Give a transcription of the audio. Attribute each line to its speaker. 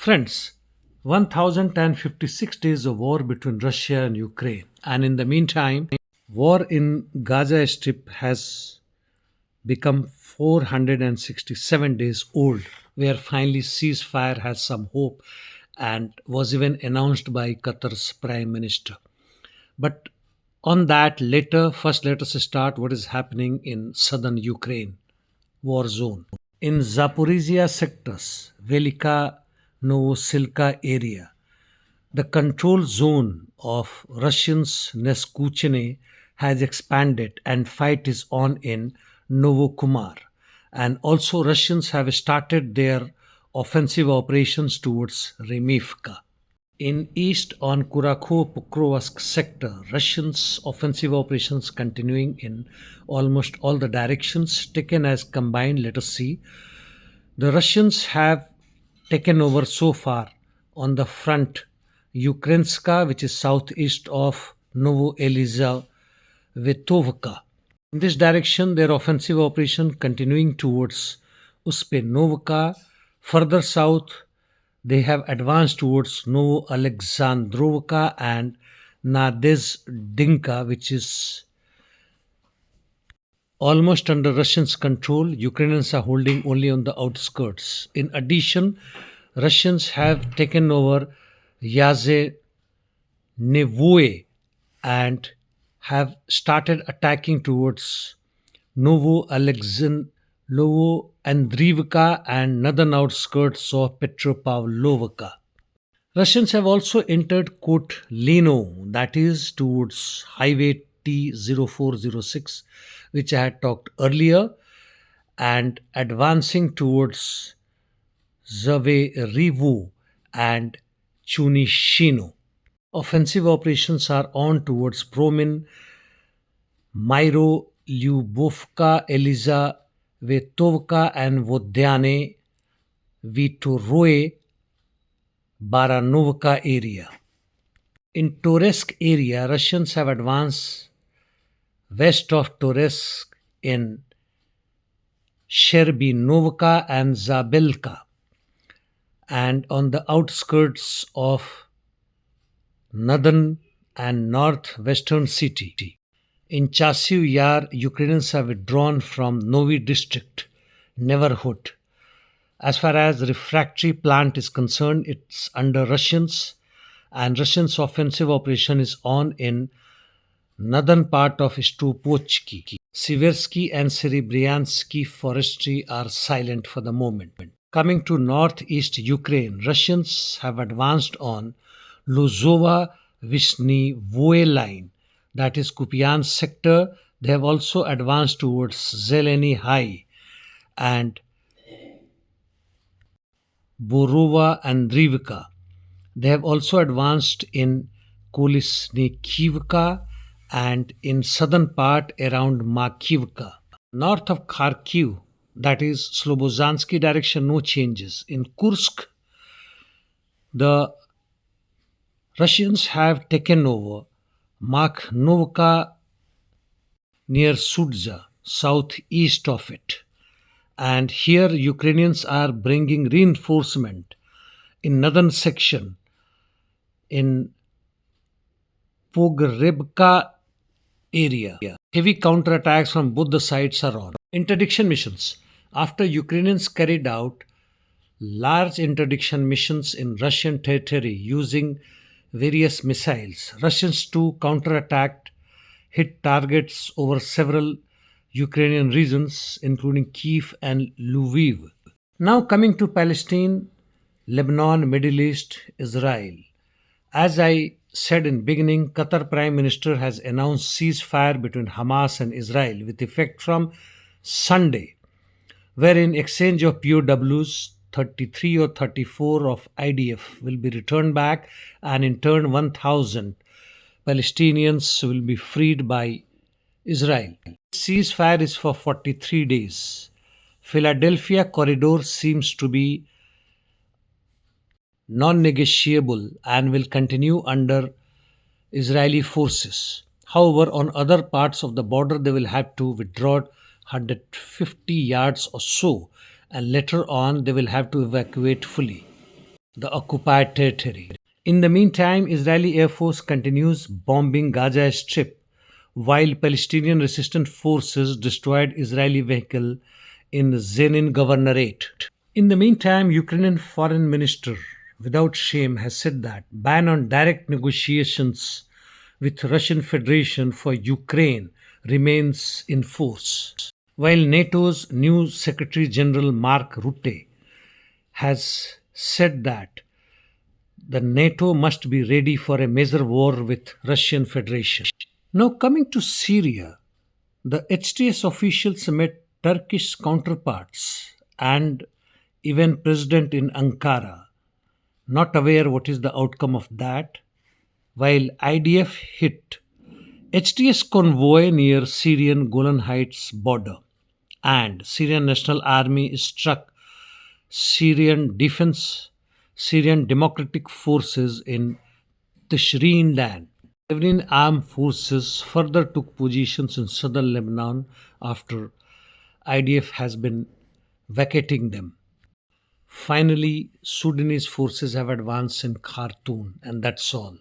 Speaker 1: Friends, 1056 days of war between Russia and Ukraine. And in the meantime, war in Gaza Strip has become 467 days old, where finally ceasefire has some hope and was even announced by Qatar's Prime Minister. But on that later, first let us start what is happening in southern Ukraine war zone. In Zaporizhia sectors, Velika Novosilka area, the control zone of Russians Neskuchene has expanded and fight is on in Novokumar. And also Russians have started their offensive operations towards Remivka. In east on Kurakho-Pokrovsk sector, Russians' offensive operations continuing in almost all the directions taken as combined. Let us see. The Russians have taken over so far on the front Ukrainska, which is southeast of Novoelizavetovka. In this direction, their offensive operation continuing towards Uspenovka. Further south, they have advanced towards Novoalexandrovka and Nadezdinka, which is almost under Russians' control. Ukrainians are holding only on the outskirts. In addition, Russians have taken over Yaze Nevoe and have started attacking towards Novo Andrivka and northern outskirts of Petropavlovka. Russians have also entered Kotlino, that is towards Highway T0406, which I had talked earlier, and advancing towards Zaverivu and Chunishino. Offensive operations are on towards Promin, Myro, Lyubovka, Elizavetovka, and Vodyane, Vitoroe, Baranovka area. In Toretsk area, Russians have advanced west of Toretsk in Sherbinovka and Zabelka, and on the outskirts of northern and northwestern city. In Chasiv Yar, Ukrainians have withdrawn from Novi district neighborhood. As far as the refractory plant is concerned, it's under Russians, and Russians' offensive operation is on in northern part of Stupochki. Siversky and Serebryansky forestry are silent for the moment. Coming to northeast Ukraine, Russians have advanced on Lozova Vishny line, that is Kupian sector. They have also advanced towards Zeleny High and Borova and Drivka. They have also advanced in Kolisnikivka and in southern part around Makivka. North of Kharkiv, that is Slobozansky direction, no changes. In Kursk, the Russians have taken over Makhnovka near Sudzha, southeast of it. And here Ukrainians are bringing reinforcement in northern section in Pogrebka area. Heavy counterattacks from both the sides are on. Interdiction missions. After Ukrainians carried out large interdiction missions in Russian territory using various missiles, Russians too counterattacked, hit targets over several Ukrainian regions, including Kiev and Lviv. Now coming to Palestine, Lebanon, Middle East, Israel. As I said in beginning, Qatar Prime Minister has announced ceasefire between Hamas and Israel with effect from Sunday, wherein exchange of POWs 33 or 34 of IDF will be returned back, and in turn 1,000 Palestinians will be freed by Israel. Ceasefire is for 43 days. Philadelphia corridor seems to be non-negotiable and will continue under Israeli forces. However, on other parts of the border, they will have to withdraw 150 yards or so, and later on, they will have to evacuate fully. the occupied territory. In the meantime, Israeli Air Force continues bombing Gaza Strip while Palestinian resistance forces destroyed Israeli vehicle in Zenin Governorate. In the meantime, Ukrainian foreign minister without shame has said that ban on direct negotiations with Russian Federation for Ukraine remains in force. While NATO's new Secretary General Mark Rutte has said that the NATO must be ready for a major war with Russian Federation. Now coming to Syria, the HTS officials met Turkish counterparts and even president in Ankara, not aware what is the outcome of that, while IDF hit HTS convoy near Syrian Golan Heights border and Syrian National Army struck Syrian Defense Syrian Democratic Forces in Tishreen land. Syrian armed forces further took positions in southern Lebanon after IDF has been vacating them. Finally, Sudanese forces have advanced in Khartoum, and that's all.